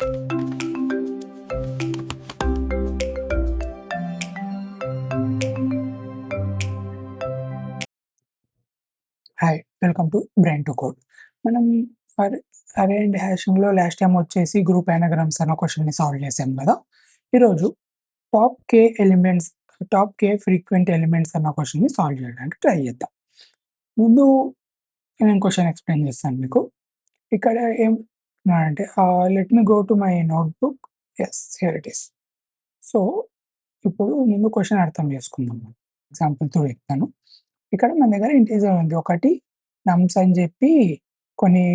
Hi! Welcome to brain to code. మనం అరే and హ్యాషింగ్‌లో last time వచ్చేసి గ్రూప్ ఎనాగ్రామ్స్ అన్న క్వెషన్‌ని సాల్వ్ చేసాం గదా! ఈరోజు టాప్ కే ఎలిమెంట్స్ టాప్ కే ఫ్రీక్వెంట్ ఎలిమెంట్స్ అన్న క్వెషన్‌ని సాల్వ్ చేయడానికి ట్రై చేద్దాం. ముందు నేను క్వెషన్ ఎక్స్‌ప్లెయిన్ చేస్తాను మీకు. ఇక్కడ ఏం అంటే let me go to my notebook. Yes, here it is. So, ఇప్పుడు ముందు క్వెషన్ అర్థం చేసుకుందాం. ఎగ్జాంపుల్‌తో చెప్తాను. ఇక్కడ మన దగ్గర ఇంటిజర్ ఉంది. ఒకటి నమ్స్ అని చెప్పి కొన్ని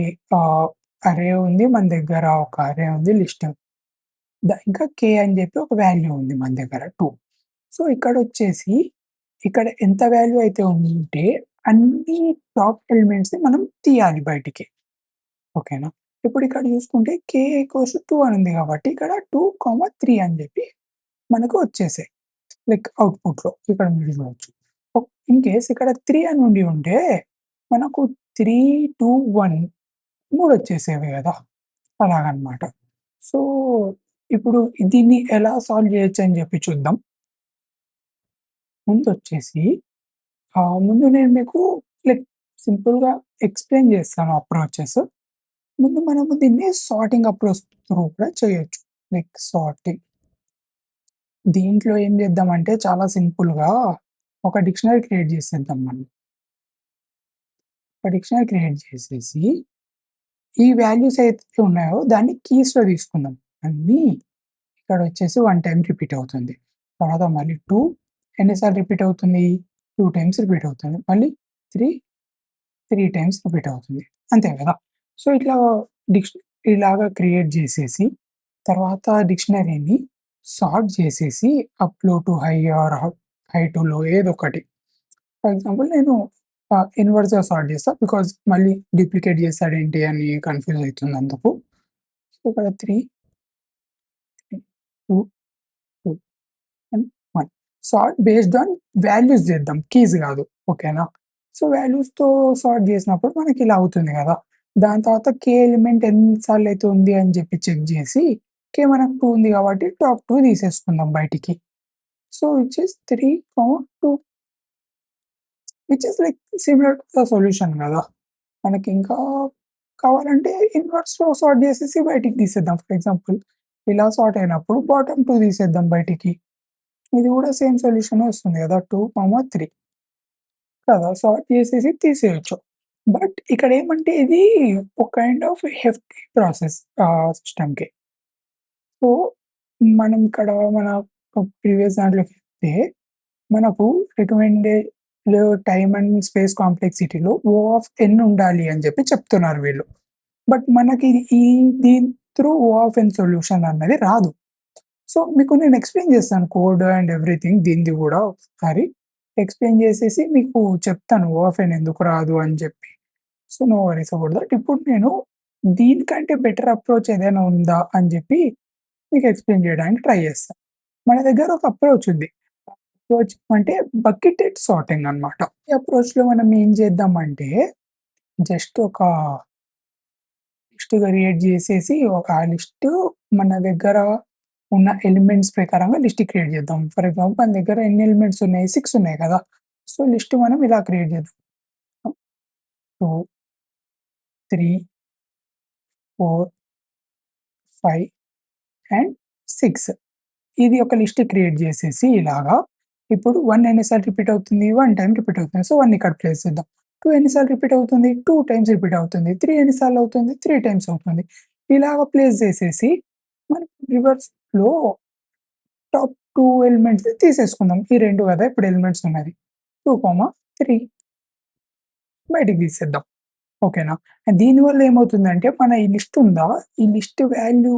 అర్రే ఉంది. మన దగ్గర ఒక అర్రే ఉంది లిస్ట్. ఇంకా కే అని చెప్పి ఒక వాల్యూ ఉంది మన దగ్గర 2. సో, ఇక్కడొచ్చేసి ఇక్కడ ఎంత వాల్యూ అయితే ఉంటే అన్ని టాప్ ఎలిమెంట్స్‌ని మనం తీయాలి బయటికి. ఓకేనా? ఇప్పుడు ఇక్కడ చూసుకుంటే కే ఈక్వల్స్ 2 అని ఉంది కాబట్టి ఇక్కడ 2, 3 అని చెప్పి మనకు వచ్చేసాయి. లైక్ అవుట్‌పుట్‌లో ఇక్కడ మీరు చూడొచ్చు. ఇన్‌కేస్ ఇక్కడ 3 అని ఉండి ఉంటే మనకు 3, 2, 1 వచ్చేసేవి గదా! అలాగనమాట. సో, ఇప్పుడు దీన్ని ఎలా సాల్వ్ చేయొచ్చని చెప్పి చూద్దాం. ముందొచ్చేసి ముందు నేను మీకు లైక్ సింపుల్‌గా ఎక్స్‌ప్లెయిన్ చేస్తాను అప్రోచెస్. ముందు మనము దీన్ని సార్టింగ్ అప్రోచ్ త్రూ కూడా చేయొచ్చు. Like sorting. దీంట్లో ఏం చేద్దామంటే చాలా సింపుల్‌గా ఒక డిక్షనరీ క్రియేట్ చేసేద్దాం మనం. ఒక డిక్షనరీ క్రియేట్ చేసేసి, ఈ వాల్యూస్ ఏదైతే ఉన్నాయో దాన్ని కీస్‌లో తీసుకుందాం. అన్నీ ఇక్కడొచ్చేసి 1 టైమ్ రిపీట్ అవుతుంది. తర్వాత మళ్ళీ 2 ఎన్ని సార్లు రిపీట్ అవుతుంది? 2 టైమ్స్ రిపీట్ అవుతుంది. మళ్ళీ 3, 3 టైమ్స్ రిపీట్ అవుతుంది. అంతే కదా! సో, ఇట్లా డిక్ష్ ఇలాగా క్రియేట్ చేసేసి, తర్వాత డిక్షనరీని సార్ట్ చేసేసి up to high or high to low ఏదొకటి. ఫర్ ఎగ్జాంపుల్ నేను ఇన్వర్స్‌గా సార్ట్ చేస్తా. బికాజ్ మళ్ళీ డూప్లికేట్ చేసాడేంటి అని కన్‌ఫ్యూజ్ అయితుంది అందుకు. సో, ఇక్కడ 3, 2, 2 and 1. Sort based on values చేద్దాం. కీస్ కాదు. ఓకేనా? సో, వాల్యూస్‌తో సార్ట్ చేసినప్పుడు మనకిలా అవుతుంది కదా! దాని తర్వాత కే ఎలిమెంట్ ఎన్ని సార్లయితే ఉంది అని చెప్పి చెక్ చేసి, కే మనకు 2 ఉంది కాబట్టి టాప్ 2 తీసేసుకుందాం బయటికి. So, which is 3, 2 which is like similar to the solution గదా! మనకింకా కావాలంటే ఇన్వర్స్‌లో సార్ట్ జేసేసి బయటికి తీసేద్దాం. ఫర్ ఎగ్జాంపుల్ ఇలా సార్ట్ అయినప్పుడు బాటమ్ 2 తీసేద్దాం బయటికి. ఇది గూడా సేమ్ సొల్యూషనే వస్తుంది గదా! 2, 3 కదా! సార్ట్ చేసేసి తీసేయొచ్చు. బట్ ఇక్కడేమంటే ఇది ఒక కైండ్ ఆఫ్ హెఫ్టీ ప్రాసెస్ సిస్టమ్‌కి. సో, మనం ఇక్కడ మన ప్రీవియస్ దాంట్లోకెళ్తే మనకు రికమెండెడ్ టైమ్ అండ్ స్పేస్ కాంప్లెక్సిటీలో ఓ ఆఫ్ ఎన్ ఉండాలి అని చెప్పి చెప్తున్నారు వీళ్ళు. బట్ మనకి ఈ దీని through O of n solution అన్నది రాదు. సో, మీకు నేను ఎక్స్‌ప్లెయిన్ చేస్తాను కోడ్ అండ్ ఎవ్రీథింగ్ దీనిది గూడా ఒకసారి ఎక్స్‌ప్లెయిన్ చేసేసి మీకు చెప్తాను ఓ ఆఫ్ ఎన్ ఎందుకు రాదు అని చెప్పి. So, no worries about that. ఇప్పుడు నేను దీనికంటే బెటర్ అప్రోచ్ ఏదైనా ఉందా అని చెప్పి మీకు ఎక్స్‌ప్లెయిన్ చేయడానికి ట్రై చేస్తా. మన దగ్గర ఒక అప్రోచ్ ఉంది. అప్రోచ్ అంటే బకెటెడ్ సార్టింగ్ అన్నమాట. ఈ అప్రోచ్‌లో మనం ఏం చేద్దామంటే జస్ట్ ఒక లిస్ట్ క్రియేట్ చేసేసి ఆ లిస్టు మన దగ్గర ఉన్న ఎలిమెంట్స్ ప్రకారంగా లిస్ట్ క్రియేట్ చేద్దాం. ఫర్ ఎగ్జాంపుల్ మన దగ్గర ఎన్ని ఎలిమెంట్స్ ఉన్నాయి? 6 ఉన్నాయి కదా! సో, లిస్ట్ మనం ఇలా క్రియేట్ చేద్దాం. 2, 3, 4, 5 అండ్ 6. ఇది ఒక లిస్ట్ క్రియేట్ చేసేసి ఇలాగా ఇప్పుడు 1 ఎన్ని సార్లు రిపీట్ అవుతుంది? 1 టైమ్ రిపీట్ అవుతుంది. సో, 1 ఇక్కడ ప్లేస్ చేద్దాం. 2 ఎన్ని సార్లు రిపీట్ అవుతుంది? 2 టైమ్స్ రిపీట్ అవుతుంది. 3 ఎన్ని సార్లు అవుతుంది? 3 టైమ్స్ అవుతుంది. ఇలాగ ప్లేస్ చేసేసి మనం రివర్స్‌లో టాప్ 2 ఎలిమెంట్స్‌ని తీసేసుకుందాం. ఈ 2 కదా ఇప్పుడు ఎలిమెంట్స్ ఉన్నది. 2, 3 బయటికి తీసేద్దాం. ఓకేనా? దీనివల్ల ఏమవుతుందంటే మన ఈ లిస్ట్ ఉందా? ఈ లిస్ట్ వాల్యూ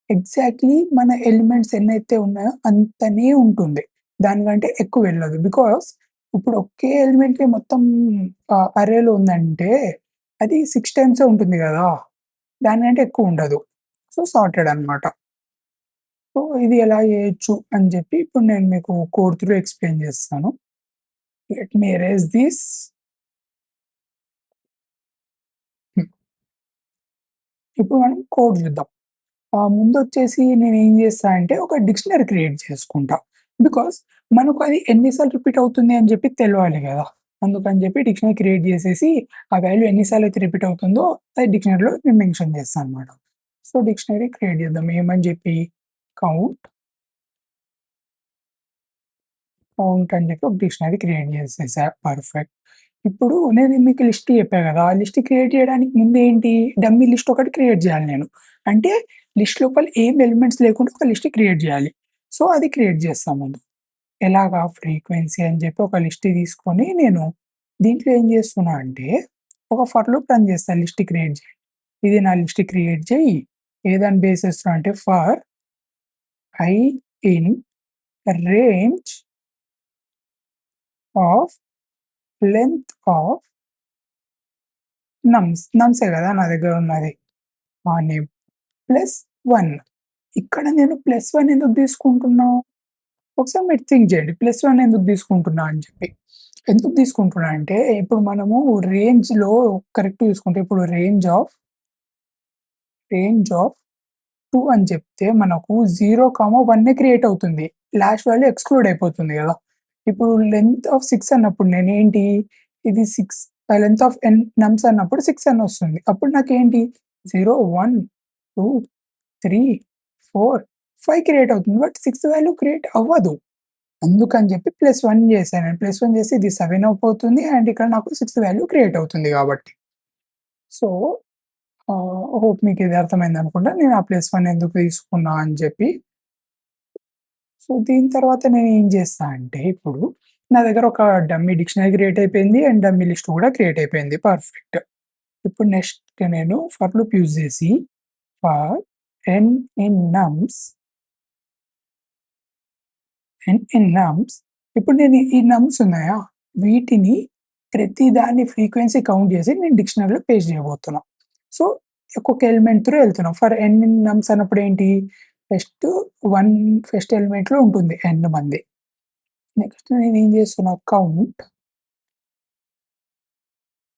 ఎగ్జాక్ట్‌లీ మన ఎలిమెంట్స్ ఎన్నైతే ఉన్నాయో అంతనే ఉంటుంది. దానికంటే ఎక్కువ వెళ్ళదు. బికాజ్ ఇప్పుడు ఒకే ఎలిమెంట్‌కి మొత్తం అర్రేలో ఉందంటే అది 6 టైమ్సే ఉంటుంది గదా! దానికంటే ఎక్కువ ఉండదు. సో, సార్టెడ్ అన్నమాట. సో, ఇది ఎలా చేయొచ్చు అని చెప్పి ఇప్పుడు నేను మీకు కోడ్ త్రూ ఎక్స్‌ప్లెయిన్ చేస్తాను. Let me erase this. హ్మ్. ఇప్పుడు మనం కోడ్ చూద్దాం. ముందొచ్చేసి నేనేం చేస్తా అంటే ఒక డిక్షనరీ క్రియేట్ చేసుకుంటా. బికాజ్ మనకు అది ఎన్ని సార్లు రిపీట్ అవుతుంది అని చెప్పి తెలవాలి గదా! అందుకని చెప్పి డిక్షనరీ క్రియేట్ చేసేసి, ఆ వాల్యూ ఎన్ని సార్లయితే రిపీట్ అవుతుందో అది డిక్షనరీలో నేను మెన్షన్ చేస్తా అనమాట. సో, డిక్షనరీ క్రియేట్ చేద్దాం. ఏమని చెప్పి కౌంట్, కౌంట్ అని చెప్పి ఒక డిక్షనరీ క్రియేట్ చేసేసా. పర్ఫెక్ట్. ఇప్పుడు నేను మీకు లిస్ట్ చెప్పా గదా! ఆ లిస్ట్ క్రియేట్ చేయడానికి ముందేంటి డమ్మీ లిస్ట్ ఒకటి క్రియేట్ చేయాలి నేను. అంటే లిస్ట్ లోపల ఏం ఎలిమెంట్స్ లేకుండా ఒక లిస్ట్ క్రియేట్ చేయాలి. సో, అది క్రియేట్ చేస్తా ముందు. ఎలాగా ఫ్రీక్వెన్సీ అని చెప్పి ఒక లిస్ట్ తీసుకొని నేను దీంట్లో ఏం చేస్తున్నా అంటే ఒక ఫర్ లూప్ రన్ చేస్తా లిస్ట్ క్రియేట్ చేయి. ఇది నా లిస్ట్ క్రియేట్ చేయి. ఏదాన్ని బేస్ చేస్తున్నా అంటే for I in range of length of nums కదా నా దగ్గర ఉన్నది. ఆ నేమ్ ప్లస్ 1. ఇక్కడ నేను ప్లస్ 1 ఎందుకు తీసుకుంటున్నా? ఒకసారి మీరు థింక్ చేయండి. ప్లస్ 1 ఎందుకు తీసుకుంటున్నా అని చెప్పి. ఎందుకు తీసుకుంటున్నా అంటే ఇప్పుడు మనము రేంజ్‌లో కరెక్ట్‌గా చూసుకుంటే ఇప్పుడు రేంజ్ ఆఫ్ 2 అని చెప్తే మనకు 0, 1 క్రియేట్ అవుతుంది. లాస్ట్ వాల్యూ ఎక్స్‌క్లూడ్ అయిపోతుంది గదా! ఇప్పుడు లెంగ్త్ ఆఫ్ 6 అన్నప్పుడు నేనేంటి ఇది 6 లెంగ్త్ ఆఫ్ n నమ్స్ అన్నప్పుడు 6 అని వస్తుంది. అప్పుడు నాకేంటి 0, 1, 2, 3, 4, 5 క్రియేట్ అవుతుంది. బట్ 6థ్ వాల్యూ క్రియేట్ అవ్వదు. అందుకని చెప్పి +1 చేశాను. +1 చేస్తే ఇది 7 అయిపోతుంది. అండ్ ఇక్కడ నాకు 6థ్ వాల్యూ క్రియేట్ అవుతుంది కాబట్టి. సో, హోప్ మీకిది అర్థమైందనుకుంటా. నేను ఆ +1 ఎందుకు తీసుకున్నా అని చెప్పి. సో, దీని తర్వాత నేనేం చేస్తా అంటే ఇప్పుడు నా దగ్గర ఒక డమ్మీ డిక్షనరీ క్రియేట్ అయిపోయింది. అండ్ డమ్మీ లిస్ట్ కూడా క్రియేట్ అయిపోయింది. పర్ఫెక్ట్. ఇప్పుడు నెక్స్ట్ నేను ఫర్ లూప్ యూజ్ చేసి ఫర్ n ఇన్ నమ్స్ నమ్స్ ఇప్పుడు నేను ఈ నమ్స్ ఉన్నాయా? వీటిని ప్రతి దాన్ని ఫ్రీక్వెన్సీ కౌంట్ చేసి నేను డిక్షనరీలో పేస్ట్ చేయబోతున్నా. సో, ఒక్కొక్క ఎలిమెంట్ త్రూ ఎళ్తున్నా. ఫర్ n నమ్స్ అన్నప్పుడు ఏంటి? ఫస్ట్ 1 ఫస్ట్ ఎలిమెంట్‌లో ఉంటుంది n మంది. నెక్స్ట్ నేనేం చేస్తున్నా కౌంట్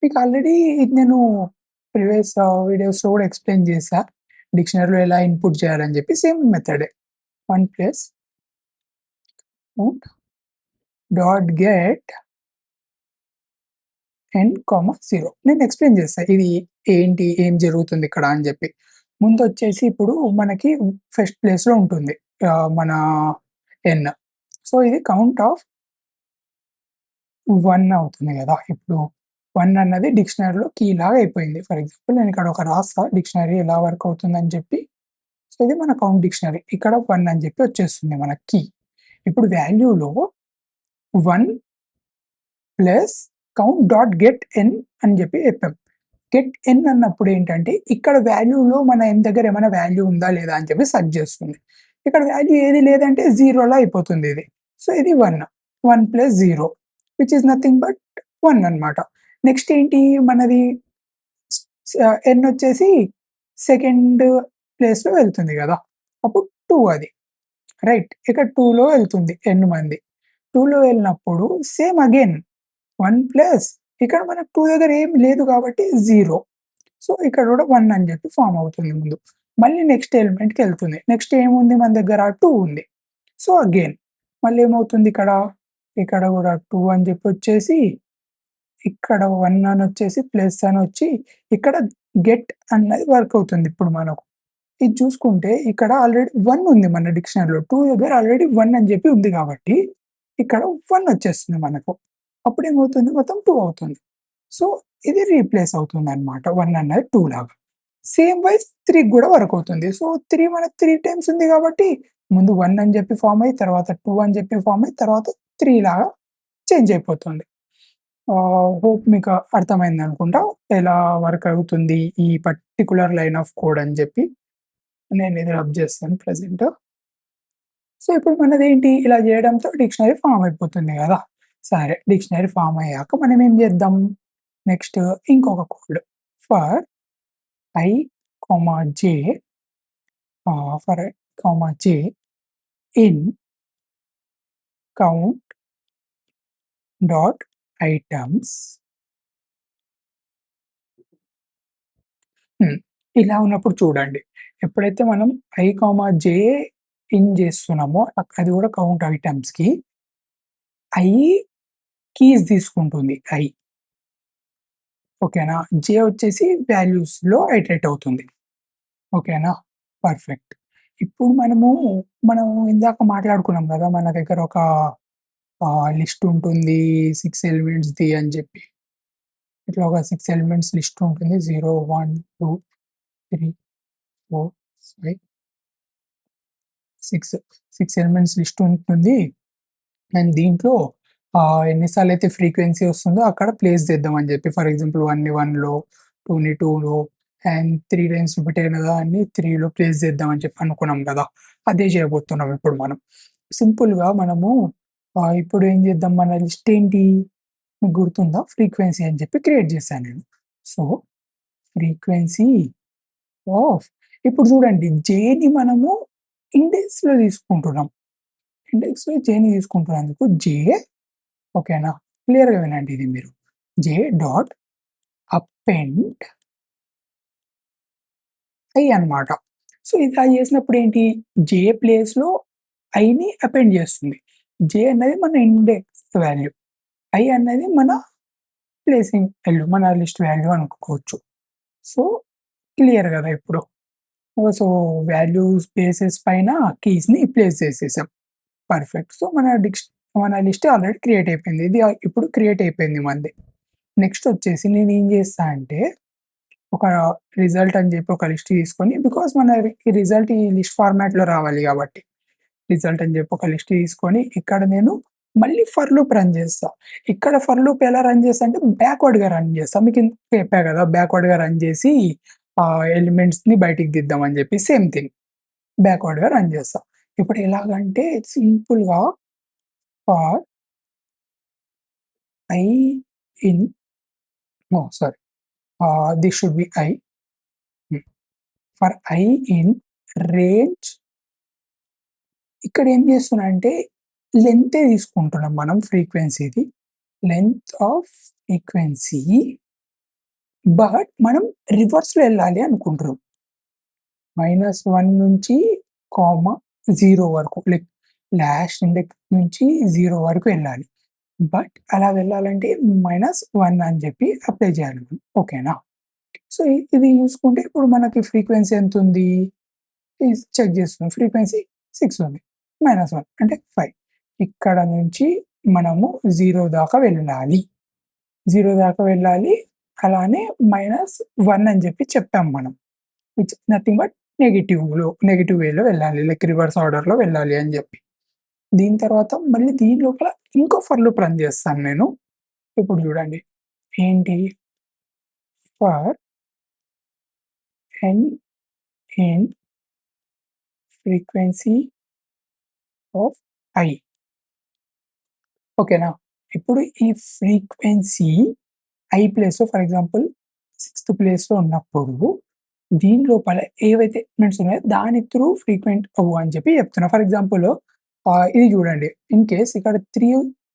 మీకు ఆల్రెడీ ఇది నేను ప్రీవియస్ వీడియోస్‌లో కూడా ఎక్స్‌ప్లెయిన్ చేశా. డిక్షనరీలో ఎలా ఇన్‌పుట్ చేయాలని చెప్పి సేమ్ మెథడే. 1 plus count dot get n, 0 నేను ఎక్స్‌ప్లెయిన్ చేస్తా. ఇది ఏంటి? ఏం జరుగుతుందిక్కడ అని జెప్పి. ముందొచ్చేసి ఇప్పుడు మనకి ఫస్ట్ ప్లేస్‌లో ఉంటుంది. మన n. సో, ఇది కౌంట్ ఆఫ్ 1 అవుతుంది గదా! ఇప్పుడు 1 అన్నది డిక్షనరీలో కీ లాగా అయిపోయింది. ఫర్ ఎగ్జాంపుల్ నేను ఇక్కడ ఒక రాస్తా డిక్షనరీ ఎలా వర్క్ అవుతుందని జెప్పి. సో, ఇది మన కౌంట్ డిక్షనరీ. ఇక్కడ 1 అని జెప్పి వచ్చేస్తుంది మన కీ. ఇప్పుడు వాల్యూలో 1 ప్లస్ కౌంట్ డాట్ గెట్ ఎన్ అని చెప్పి చెప్పాం. గెట్ ఎన్ అన్నప్పుడు ఏంటంటే, ఇక్కడ వాల్యూలో మన ఎన్ దగ్గర ఏమైనా వాల్యూ ఉందా లేదా అని చెప్పి సెర్చ్ చేస్తుంది. ఇక్కడ వాల్యూ ఏది లేదంటే జీరోలా అయిపోతుంది ఇది. సో, ఇది 1. 1 plus 0 which is nothing but 1 అన్నమాట. నెక్స్ట్ ఏంటి మనది ఎన్ వచ్చేసి సెకండ్ ప్లేస్‌లో వెళ్తుంది గదా! అప్పుడు 2 అది. రైట్. ఇక్కడ 2లో వెళ్తుంది ఎన్ మంది. 2లో వెళ్ళినప్పుడు సేమ్ అగైన్ 1 ప్లస్ ఇక్కడ మనకు 2 దగ్గర ఏమి లేదు కాబట్టి 0. సో, ఇక్కడ కూడా 1 అని చెప్పి ఫార్మ్ అవుతుంది ముందు. మళ్ళీ నెక్స్ట్ ఎలిమెంట్‌కెళ్తుంది. నెక్స్ట్ ఏముంది మన దగ్గర 2 ఉంది. సో, అగైన్ మళ్ళీ ఏమవుతుంది ఇక్కడ, ఇక్కడ కూడా 2 అని చెప్పి వచ్చేసి, ఇక్కడ 1 అని వచ్చేసి ప్లస్ అని వచ్చి, ఇక్కడ గెట్ అన్నది వర్క్ అవుతుంది ఇప్పుడు మనకు. ఇది చూసుకుంటే ఇక్కడ ఆల్రెడీ 1 ఉంది మన డిక్షనరీలో. 2 దగ్గర ఆల్రెడీ 1 అని చెప్పి ఉంది కాబట్టి, ఇక్కడ 1 వచ్చేస్తుంది మనకు. అప్పుడేమవుతుంది మొత్తం 2 అవుతుంది. సో, ఇది రీప్లేస్ అవుతుందన్నమాట. 1 అన్నది 2 లాగా. సేమ్ వైస్ 3 గూడా వర్క్ అవుతుంది. సో, 3 మనకు 3 టైమ్స్ ఉంది కాబట్టి, ముందు 1 అని చెప్పి ఫార్మ్ అయ్యి, తర్వాత 2 అని చెప్పి ఫార్మ్ అయ్యి, తర్వాత 3 లాగా చేంజ్ అయిపోతుంది. హోప్ మీకు అర్థమైందనుకుంటా. ఎలా వర్క్ అవుతుంది ఈ పర్టిక్యులర్ లైన్ ఆఫ్ కోడ్ అని చెప్పి. నేనిది రబ్ చేస్తాను ప్రెజెంట్. సో, ఇప్పుడు మనదేంటి ఇలా జేయడంతో డిక్షనరీ ఫార్మ్ అయిపోతుంది గదా! సరే. డిక్షనరీ ఫార్మ్ అయ్యాక మనం ఏం చేద్దాం? నెక్స్ట్ ఇంకొక code for i, j for j in count dot items. హ్మ్. ఇలా ఉన్నప్పుడు చూడండి. ఎప్పుడైతే మనం ఐ, జే ఇన్ జేస్తున్నామో అది గూడా కౌంట్ ఐటెమ్స్‌కి ఐ కీస్ తీసుకుంటుంది ఐ. ఓకేనా? జే వచ్చేసి వాల్యూస్‌లో ఐటరేట్ అవుతుంది. ఓకేనా? పర్ఫెక్ట్. ఇప్పుడు మనం ఇందాక మాట్లాడుకున్నాం గదా! మన దగ్గర ఒక లిస్ట్ ఉంటుంది 6 ఎలిమెంట్స్‌ది అని జెప్పి. ఇట్లా ఒక 6 ఎలిమెంట్స్ లిస్ట్ ఉంటుంది. 0, 1, 2, 3, 4, 5, 6 ఎలిమెంట్స్ లిస్ట్ ఉంటుంది. అండ్ దీంట్లో ఎన్ని సార్లయితే ఫ్రీక్వెన్సీ వస్తుందో అక్కడ ప్లేస్ చేద్దాం అని జెప్పి. ఫర్ ఎగ్జాంపుల్ 1ని 1లో, 2ని 2లో అండ్ 3 టైమ్స్ రిపీట్ అయిన దాన్ని 3లో ప్లేస్ చేద్దాం అని చెప్పి అనుకున్నాం గదా! అదే చేయబోతున్నాం ఇప్పుడు మనం. సింపుల్‌గా మనము ఇప్పుడు ఏం చేద్దాం మన లిస్ట్ ఏంటి? మీకు గుర్తుందా? ఫ్రీక్వెన్సీ అని చెప్పి క్రియేట్ చేశాను నేను. సో, ఫ్రీక్వెన్సీ ఆఫ్ ఇప్పుడు చూడండి జేని మనము ఇండెక్స్‌లో తీసుకుంటున్నాం. ఇండెక్స్‌లో జేని తీసుకుంటున్నందుకు జే ఓకేనా? క్లియర్‌గా వినండి ఇది మీరు. జే డాట్ అపెండ్ ఐ అన్నమాట. సో, ఇలా చేసినప్పుడు ఏంటి? జే ప్లేస్‌లో ఐని అపెండ్ చేస్తుంది. జే అన్నది మన ఇండెక్స్ వాల్యూ. ఐ అన్నది మన ప్లేసింగ్ వాల్యూ. మన లిస్ట్ వాల్యూ అనుకోవచ్చు. సో, క్లియర్ గదా ఇప్పుడు. సో, వాల్యూస్ బేసెస్ పైన కీస్‌ని ప్లేస్ చేసేసాం. పర్ఫెక్ట్. సో, మన లిస్ట్ ఆల్రెడీ క్రియేట్ అయిపోయింది. ఇది ఇప్పుడు క్రియేట్ అయిపోయింది మనది. నెక్స్ట్ వచ్చేసి నేనేం చేస్తా అంటే, ఒక రిజల్ట్ అని చెప్పి ఒక లిస్ట్ తీసుకొని బికాజ్ మనకి రిజల్ట్ ఈ లిస్ట్ ఫార్మాట్‌లో రావాలి కాబట్టి, రిజల్ట్ అని చెప్పి ఒక లిస్ట్ తీసుకొని ఇక్కడ నేను మళ్ళీ ఫర్ లూప్ రన్ చేస్తా. ఇక్కడ ఫర్ లూప్ ఎలా రన్ చేస్తా అంటే బ్యాక్వర్డ్‌గా రన్ చేస్తా. మీకు ఇందాక చెప్పా కదా! బ్యాక్వర్డ్‌గా రన్ చేసి ఎలిమెంట్స్‌ని బయటికి తీద్దాం అని చెప్పి సేమ్ థింగ్ బ్యాక్వర్డ్‌గా రన్ చేస్తా. ఇప్పుడు ఎలాగంటే సింపుల్‌గా for I in no sorry this should be i. For I in range ఇక్కడ ఏం చేస్తున్నా అంటే లెంతే తీసుకుంటున్నాం మనం ఫ్రీక్వెన్సీది. లెంత్ ఆఫ్ ఫ్రీక్వెన్సీ బట్ మనం రివర్స్‌లో ఎళ్ళాలి అనుకుంటున్నాం. -1 నుంచి కామా 0 వరకు లాస్ట్ ఇండెక్స్ నుంచి 0 వరకు ఎళ్ళాలి. బట్ అలా వెళ్ళాలంటే -1 అని చెప్పి అప్లై చేయాలి మనం. ఓకేనా? సో, ఇది చూసుకుంటే ఇప్పుడు మనకి ఫ్రీక్వెన్సీ ఎంతుంది? చెక్ చేస్తున్నాం. ఫ్రీక్వెన్సీ 6 ఉంది. -1 అంటే 5. ఇక్కడ నుంచి మనము 0 దాకా వెళ్ళాలి. 0 దాకా వెళ్ళాలి. అలానే -1 అని చెప్పి చెప్పాం మనం. విచ్ నథింగ్ బట్ నెగెటివ్ వేలో వెళ్ళాలి. లైక్ రివర్స్ ఆర్డర్‌లో వెళ్ళాలి అని చెప్పి. దీని తర్వాత మళ్ళీ దీని లోపల ఇంకో ఫర్ లూప్ రన్ చేస్తాను నేను. ఇప్పుడు చూడండి. ఏంటి? For n in frequency of i. ఓకేనా? ఇప్పుడు ఈ ఫ్రీక్వెన్సీ ఐ ప్లేస్‌లో ఫర్ ఎగ్జాంపుల్ సిక్స్త్ ప్లేస్‌లో ఉన్నప్పుడు దీని లోపల ఏవైతే ఎలిమెంట్స్ ఉన్నాయో దాని త్రూ ఫ్రీక్వెంట్ అవ్వు అని చెప్పి చెప్తున్నా. ఫర్ ఎగ్జాంపుల్ ఇది చూడండి. ఇన్ కేస్ ఇక్కడ 3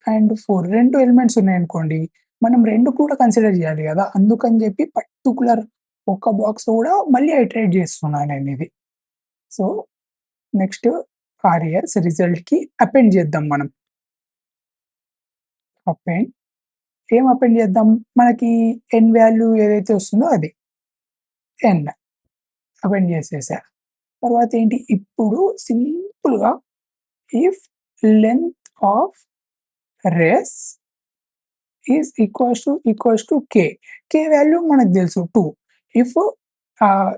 అండ్ 4 2 ఎలిమెంట్స్ ఉన్నాయనుకోండి. మనం 2 కూడా కన్సిడర్ చేయాలి గదా! అందుకని చెప్పి పర్టిక్యులర్ ఒక బాక్స్‌లో కూడా మళ్ళీ ఐటరేట్ చేస్తున్నా నేనిది. సో, నెక్స్ట్ రిజల్ట్‌కి అపెండ్ చేద్దాం మనం. అపెండ్ ఏం అపెండ్ చేద్దాం? మనకి n వాల్యూ ఏదైతే వస్తుందో అది. n అపెండ్ చేసేసా. తర్వాత ఏంటి? ఇప్పుడు సింపుల్‌గా if length of res equals to k. K value మనకు తెలుసు 2. ఇఫ్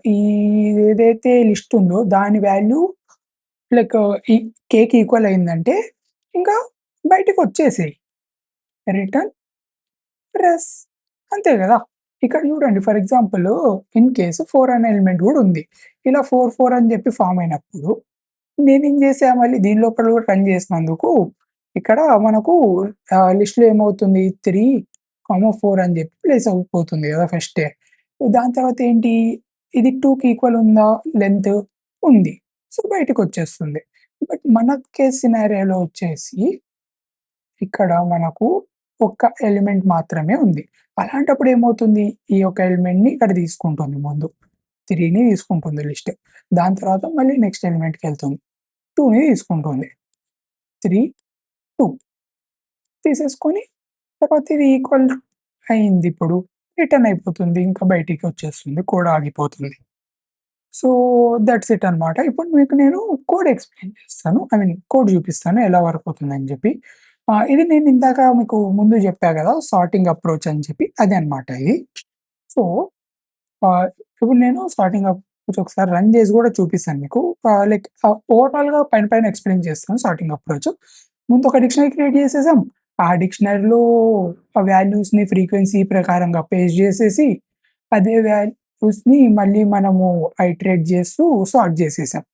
ఈ ఏదైతే లిస్ట్ ఉందో దాని వాల్యూ లైక్ ఈ కేకి ఈక్వల్ అయిందంటే ఇంకా బయటికొచ్చేసేయి. రిటర్న్ రెస్ అంతే గదా! ఇక్కడ చూడండి ఫర్ ఎగ్జాంపుల్ ఇన్ కేస్ 4 అనే ఎలిమెంట్ గూడా ఉంది. ఇలా 4, 4 అని చెప్పి ఫార్మ్ అయినప్పుడు నేనేం చేశా మళ్ళీ దీని లోపల కూడా రన్ చేసినందుకు ఇక్కడ మనకు లిస్ట్‌లో ఏమవుతుంది 3, 4 అని చెప్పి ప్లేస్ అయిపోతుంది కదా ఫస్టే. దాని తర్వాత ఏంటి ఇది 2కి ఈక్వల్ ఉందా లెంత్? ఉంది. సో, బయటికొచ్చేస్తుంది. బట్ మన కేస్ సినారియోలో వచ్చేసి ఇక్కడ మనకు ఒక్క ఎలిమెంట్ మాత్రమే ఉంది. అలాంటప్పుడు ఏమవుతుంది? ఈ యొక్క ఎలిమెంట్‌ని ఇక్కడ తీసుకుంటుంది ముందు. 3ని తీసుకుంటుంది లిస్ట్. దాని తర్వాత మళ్ళీ నెక్స్ట్ ఎలిమెంట్‌కెళ్తుంది. 2ని తీసుకుంటుంది. 3, 2 తీసేసుకొని తర్వాత ఇది ఈక్వల్ అయిందిప్పుడు. రిటర్న్ అయిపోతుంది. ఇంకా బయటికొచ్చేస్తుంది. కోడ్ ఆగిపోతుంది. సో, దట్స్ ఇట్ అనమాట. ఇప్పుడు మీకు నేను కోడ్ ఎక్స్‌ప్లెయిన్ చేస్తాను. ఐ మీన్ కోడ్ చూపిస్తాను ఎలా వర్క్ అవుతుందని చెప్పి. ఇది నేను ఇందాక మీకు ముందు చెప్పా కదా! సార్టింగ్ అప్రోచ్ అని చెప్పి అదే అనమాట ఇది. సో, ఇప్పుడు నేను స్టార్టింగ్ అప్రోచ్ ఒకసారి రన్ చేసి కూడా చూపిస్తాను మీకు. ఓవరాల్‌గా పైన పైన ఎక్స్‌ప్లెయిన్ చేస్తాను స్టార్టింగ్ అప్రోచ్. ముందు ఒక డిక్షనరీ క్రియేట్ చేసేసాం. ఆ డిక్షనరీలో ఆ వాల్యూస్‌ని ఫ్రీక్వెన్సీ ప్రకారంగా పేస్ట్ చేసేసి, అదే వాల్యూస్‌ని మళ్ళీ మనము ఐటరేట్ చేస్తూ సార్ట్ చేసేసాం.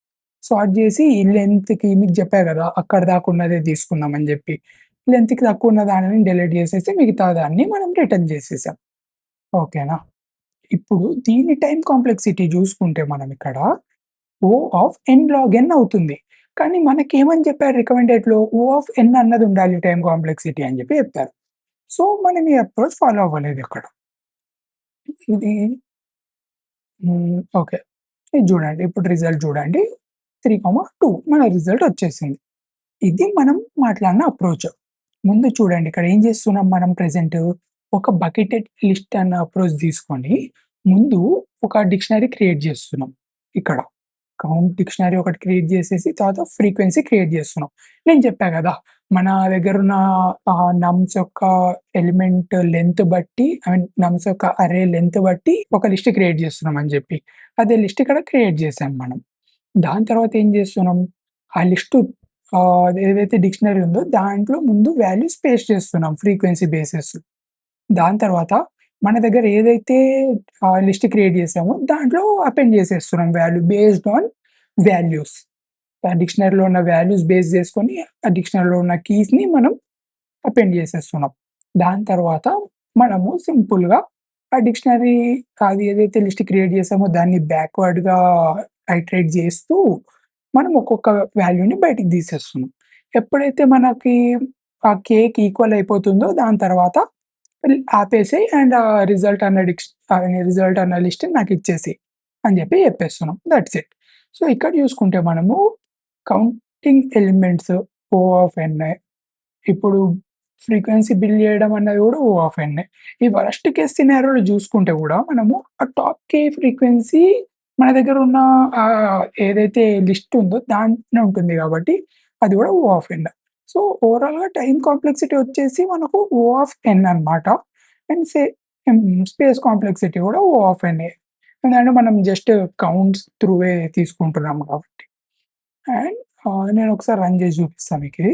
సార్ట్ చేసి ఈ లెంగ్త్‌కి మీకు చెప్పా కదా! అక్కడి దాకా ఉన్నదే తీసుకుందాం అని చెప్పి. లెంగ్త్‌కి తక్కువ ఉన్న దానిని డిలీట్ చేసేసి మిగతా దాన్ని మనం రిటర్న్ చేసేసాం. ఓకేనా? ఇప్పుడు దీని టైమ్ కాంప్లెక్సిటీ జూసుకుంటే మనమిక్కడ O of n log n అవుతుంది. కానీ మనకేమని చెప్పారు రికమెండెడ్‌లో O ఆఫ్ n అన్నది ఉండాలి టైమ్ కాంప్లెక్సిటీ అని చెప్పి చెప్పారు. సో, మనం ఈ అప్రోచ్ ఫాలో అవ్వలేదిక్కడ. ఇది ఓకే. ఇది జూడండి. ఇప్పుడు రిజల్ట్ జూడండి. 3, 2 మన రిజల్ట్ వచ్చేసింది. ఇది మనం మాట్లాడిన అప్రోచ్. ముందు చూడండి ఇక్కడ ఏం చేస్తున్నాం మనం ప్రెజెంట్ ఒక బకెటెడ్ లిస్ట్ అన్న అప్రోచ్ తీసుకొని, ముందు ఒక డిక్షనరీ క్రియేట్ చేస్తున్నాం ఇక్కడ. కౌంట్ డిక్షనరీ ఒకటి క్రియేట్ చేసేసి తర్వాత ఫ్రీక్వెన్సీ క్రియేట్ చేస్తున్నాం. నేను చెప్పా కదా! మన దగ్గరున్న నమ్స్ యొక్క ఎలిమెంట్ లెంత్ బట్టి ఐ మీన్ నమ్స్ యొక్క అర్రే లెంత్ బట్టి ఒక లిస్ట్ క్రియేట్ చేస్తున్నాం అని చెప్పి. అదే లిస్ట్ ఇక్కడ క్రియేట్ చేసాం మనం. దాని తర్వాత ఏం చేస్తున్నాం, ఆ లిస్టు ఏదైతే డిక్షనరీ ఉందో దాంట్లో ముందు వాల్యూస్ పేస్ట్ చేస్తున్నాం ఫ్రీక్వెన్సీ బేసిస్. దాని తర్వాత మన దగ్గర ఏదైతే లిస్ట్ క్రియేట్ చేసామో దాంట్లో అపెండ్ చేసేస్తున్నాం బేస్డ్ ఆన్ వాల్యూస్. ఆ డిక్షనరీలో ఉన్న వాల్యూస్ బేస్ చేసుకొని ఆ డిక్షనరీలో ఉన్న కీస్‌ని మనం అపెండ్ చేసేస్తున్నాం. దాని తర్వాత మనము సింపుల్‌గా ఆ డిక్షనరీ అది ఏదైతే లిస్ట్ క్రియేట్ చేసామో దాన్ని బ్యాక్వర్డ్‌గా ఐటరేట్ చేస్తూ మనం ఒక్కొక్క వాల్యూని బయటికి తీసేస్తున్నాం. ఎప్పుడైతే మనకి ఆ కేకి ఈక్వల్ అయిపోతుందో దాని తర్వాత ఆపేసేయి అండ్ రిజల్ట్ అన్న లిస్ట్ నాకిచ్చేసేయి అని చెప్పి చెప్పేస్తున్నాం. That's it. సో, ఇక్కడ చూసుకుంటే మనము counting elements O of n ఇప్పుడు ఫ్రీక్వెన్సీ బిల్డ్ చేయడం అన్నది కూడా O ఆఫ్ n. ఈ వరస్ట్ కేస్ సినారియోలో చూసుకుంటే కూడా మనము ఆ టాప్ కే ఫ్రీక్వెన్సీ మన దగ్గర ఉన్న ఏదైతే లిస్ట్ ఉందో దాంట్లోనే ఉంటుంది కాబట్టి అది కూడా O ఆఫ్ n. సో, ఓవరాల్‌గా టైమ్ కాంప్లెక్సిటీ వచ్చేసి మనకు O ఆఫ్ n అనమాట. అండ్ స్పేస్ కాంప్లెక్సిటీ కూడా O ఆఫ్ n. ఎందుకంటే మనం జస్ట్ కౌంట్స్ త్రూవే తీసుకుంటున్నాం కాబట్టి. అండ్ నేను ఒకసారి రన్ చేసి చూపిస్తా మీకిది.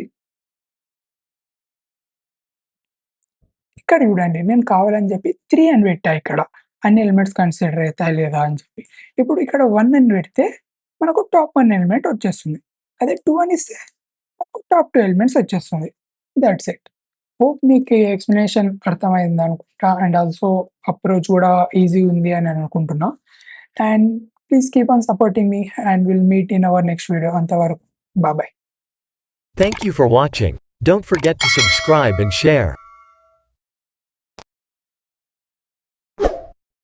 ఇక్కడ చూడండి నేను కావాలని చెప్పి 3 అని పెట్టా ఇక్కడ. అన్ని ఎలిమెంట్స్ కన్సిడర్ అయితాయా లేదా అని చెప్పి. ఇప్పుడు ఇక్కడ 1 అని పెడితే మనకు టాప్ 1 ఎలిమెంట్ వచ్చేస్తుంది. అదే 2 అని ఇస్తే మనకు టాప్ 2 ఎలిమెంట్స్ వచ్చేస్తుంది. That's it. హోప్ మీకు ఈ ఎక్స్‌ప్లనేషన్ అర్థమైందనుకుంటా. అండ్ ఆల్సో అప్రోచ్ కూడా ఈజీ ఉంది అని అనుకుంటున్నా. And please keep on supporting me and will meet in our next video. అంతవరకు bye. Thank you for watching. Don't forget to subscribe and share.